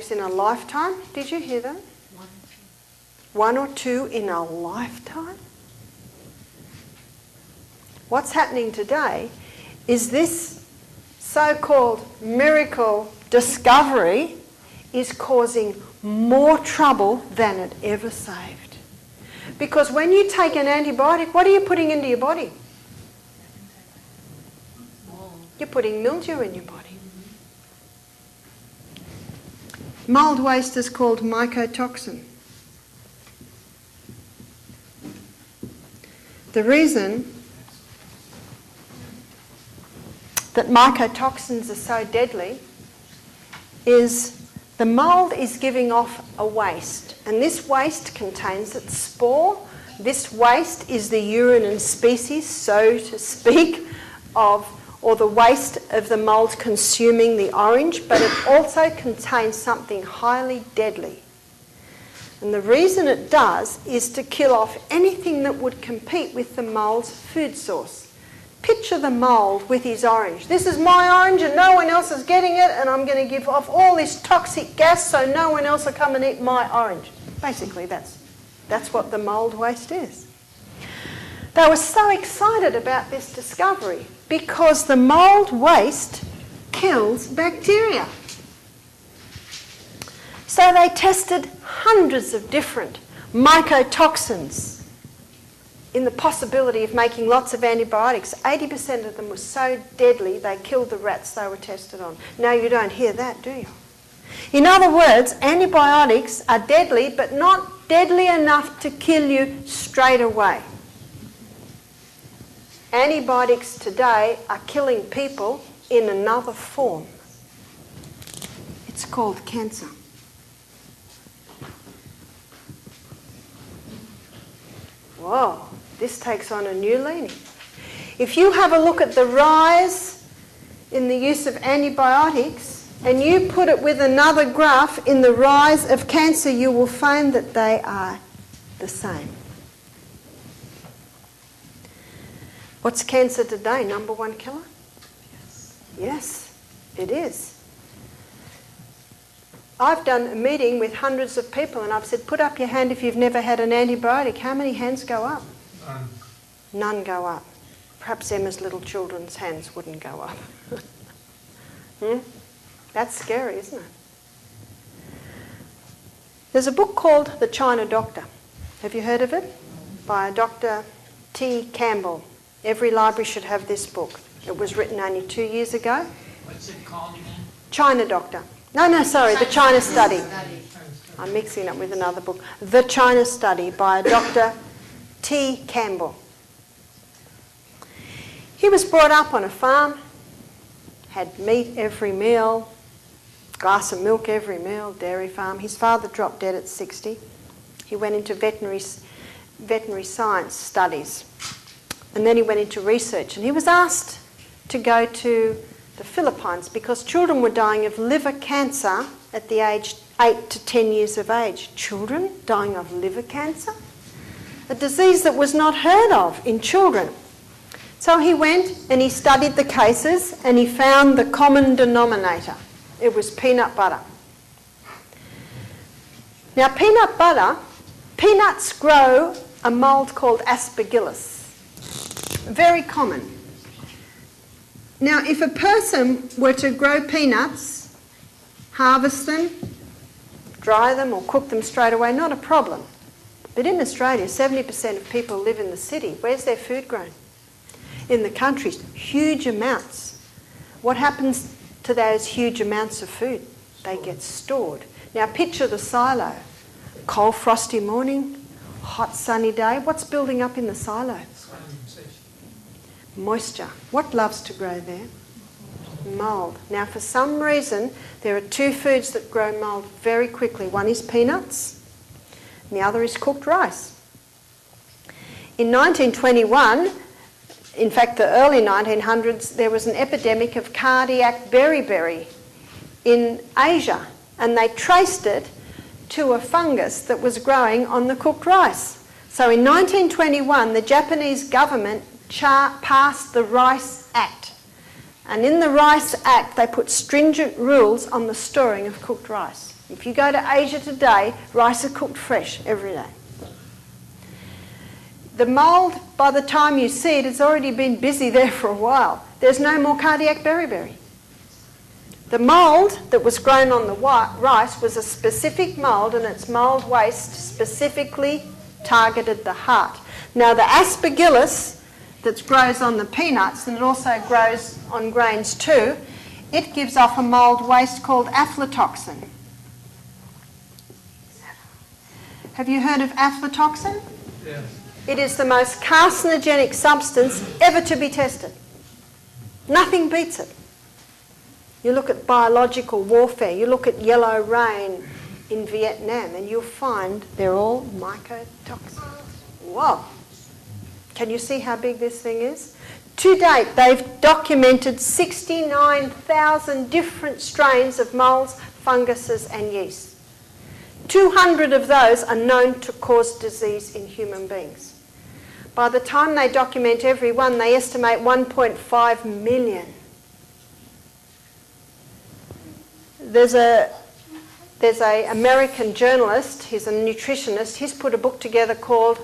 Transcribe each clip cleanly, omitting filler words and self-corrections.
antibiotics in a lifetime. Did you hear that? 1 or 2 in a lifetime? What's happening today is this so-called miracle discovery is causing more trouble than it ever saved. Because when you take an antibiotic, what are you putting into your body? You're putting mildew in your body. Mould waste is called mycotoxin. The reason that mycotoxins are so deadly is the mould is giving off a waste, and this waste contains its spore. This waste is the urine and species, so to speak, or the waste of the mould consuming the orange, but it also contains something highly deadly. And the reason it does is to kill off anything that would compete with the mould's food source. Picture the mould with his orange. This is my orange and no one else is getting it, and I'm going to give off all this toxic gas so no one else will come and eat my orange. Basically, that's what the mould waste is. They were so excited about this discovery because the mould waste kills bacteria. So they tested hundreds of different mycotoxins in the possibility of making lots of antibiotics. 80% of them were so deadly they killed the rats they were tested on. Now you don't hear that, do you? In other words, antibiotics are deadly, but not deadly enough to kill you straight away. Antibiotics today are killing people in another form. It's called cancer. Whoa, this takes on a new leaning. If you have a look at the rise in the use of antibiotics and you put it with another graph in the rise of cancer, you will find that they are the same. What's cancer today? Number one killer? Yes, it is. I've done a meeting with hundreds of people and I've said, put up your hand if you've never had an antibiotic. How many hands go up? None. None go up. Perhaps Emma's little children's hands wouldn't go up. That's scary, isn't it? There's a book called The China Doctor. Have you heard of it? By Dr. T. Campbell. Every library should have this book. It was written only 2 years ago. What's it called again? China Doctor. No, sorry, The China Study. I'm mixing it with another book. The China Study by Dr. T. Campbell. He was brought up on a farm, had meat every meal, glass of milk every meal, dairy farm. His father dropped dead at 60. He went into veterinary science studies. And then he went into research, and he was asked to go to the Philippines because children were dying of liver cancer at the age 8 to 10 years of age. Children dying of liver cancer? A disease that was not heard of in children. So he went and he studied the cases and he found the common denominator. It was peanut butter. Now peanut butter, peanuts grow a mould called aspergillus. Very common. Now, if a person were to grow peanuts, harvest them, dry them or cook them straight away, not a problem. But in Australia, 70% of people live in the city. Where's their food grown? In the countries, huge amounts. What happens to those huge amounts of food? They get stored. Now, picture the silo. Cold, frosty morning, hot, sunny day. What's building up in the silo? Moisture. What loves to grow there? Mould. Now, for some reason, there are two foods that grow mould very quickly. One is peanuts, and the other is cooked rice. In 1921, in fact, the early 1900s, there was an epidemic of cardiac beriberi in Asia, and they traced it to a fungus that was growing on the cooked rice. So in 1921, the Japanese government passed the Rice Act. And in the Rice Act, they put stringent rules on the storing of cooked rice. If you go to Asia today, rice is cooked fresh every day. The mould, by the time you see it, has already been busy there for a while. There's no more cardiac beriberi. The mould that was grown on the rice was a specific mould, and its mould waste specifically targeted the heart. Now the aspergillus that grows on the peanuts, and it also grows on grains too, it gives off a mould waste called aflatoxin. Have you heard of aflatoxin? Yes. It is the most carcinogenic substance ever to be tested. Nothing beats it. You look at biological warfare, you look at yellow rain in Vietnam, and you'll find they're all mycotoxins. Whoa! Can you see how big this thing is? To date, they've documented 69,000 different strains of molds, funguses and yeasts. 200 of those are known to cause disease in human beings. By the time they document every one, they estimate 1.5 million. There's a American journalist, he's a nutritionist, he's put a book together called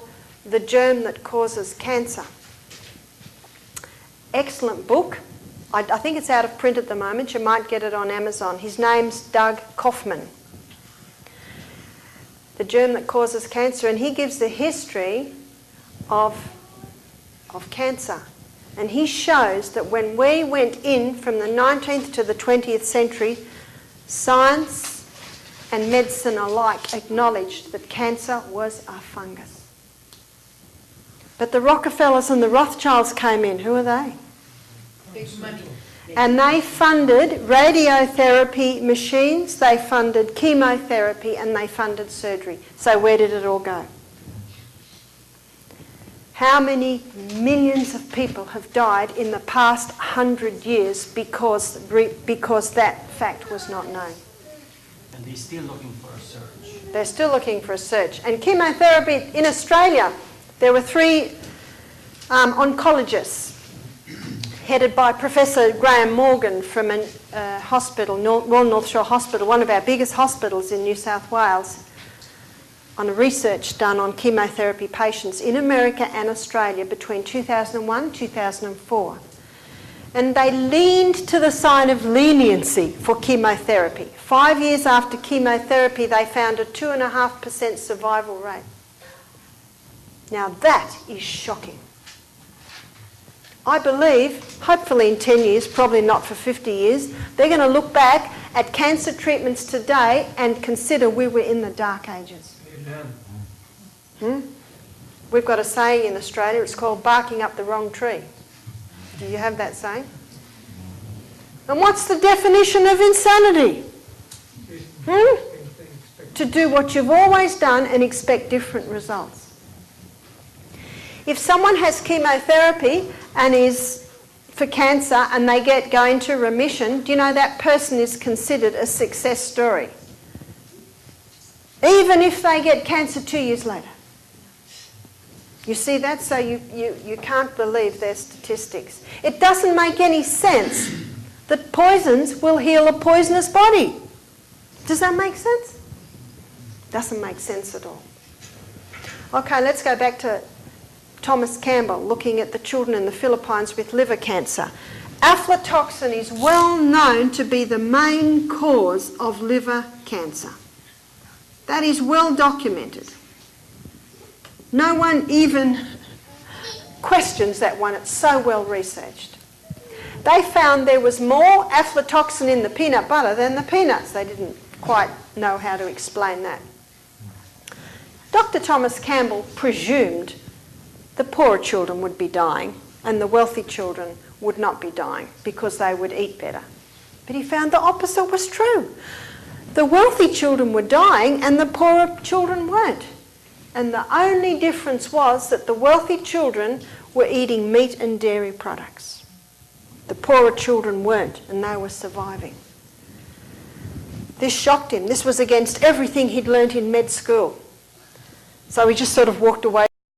The Germ That Causes Cancer. Excellent book. I think it's out of print at the moment. You might get it on Amazon. His name's Doug Kaufman. The Germ That Causes Cancer, and he gives the history of cancer. And he shows that when we went in from the 19th to the 20th century, science and medicine alike acknowledged that cancer was a fungus. But the Rockefellers and the Rothschilds came in. Who are they? Big money. And they funded radiotherapy machines, they funded chemotherapy, and they funded surgery. So where did it all go? How many millions of people have died in the past 100 years because that fact was not known? And they're still looking for a search. They're still looking for a search. And chemotherapy in Australia, there were 3 oncologists headed by Professor Graham Morgan from a hospital, Royal North Shore Hospital, one of our biggest hospitals in New South Wales, on a research done on chemotherapy patients in America and Australia between 2001 and 2004. And they leaned to the side of leniency for chemotherapy. 5 years after chemotherapy, they found a 2.5% survival rate. Now that is shocking. I believe, hopefully in 10 years, probably not for 50 years, they're going to look back at cancer treatments today and consider we were in the dark ages. Amen. We've got a saying in Australia, it's called barking up the wrong tree. Do you have that saying? And what's the definition of insanity? To do what you've always done and expect different results. If someone has chemotherapy and is for cancer and they go into remission, do you know that person is considered a success story? Even if they get cancer 2 years later. You see that? So you can't believe their statistics. It doesn't make any sense that poisons will heal a poisonous body. Does that make sense? Doesn't make sense at all. Okay, let's go back to Thomas Campbell looking at the children in the Philippines with liver cancer. Aflatoxin is well known to be the main cause of liver cancer. That is well documented. No one even questions that one. It's so well researched. They found there was more aflatoxin in the peanut butter than the peanuts. They didn't quite know how to explain that. Dr. Thomas Campbell presumed the poorer children would be dying and the wealthy children would not be dying because they would eat better. But he found the opposite was true. The wealthy children were dying and the poorer children weren't. And the only difference was that the wealthy children were eating meat and dairy products. The poorer children weren't, and they were surviving. This shocked him. This was against everything he'd learnt in med school. So he just sort of walked away.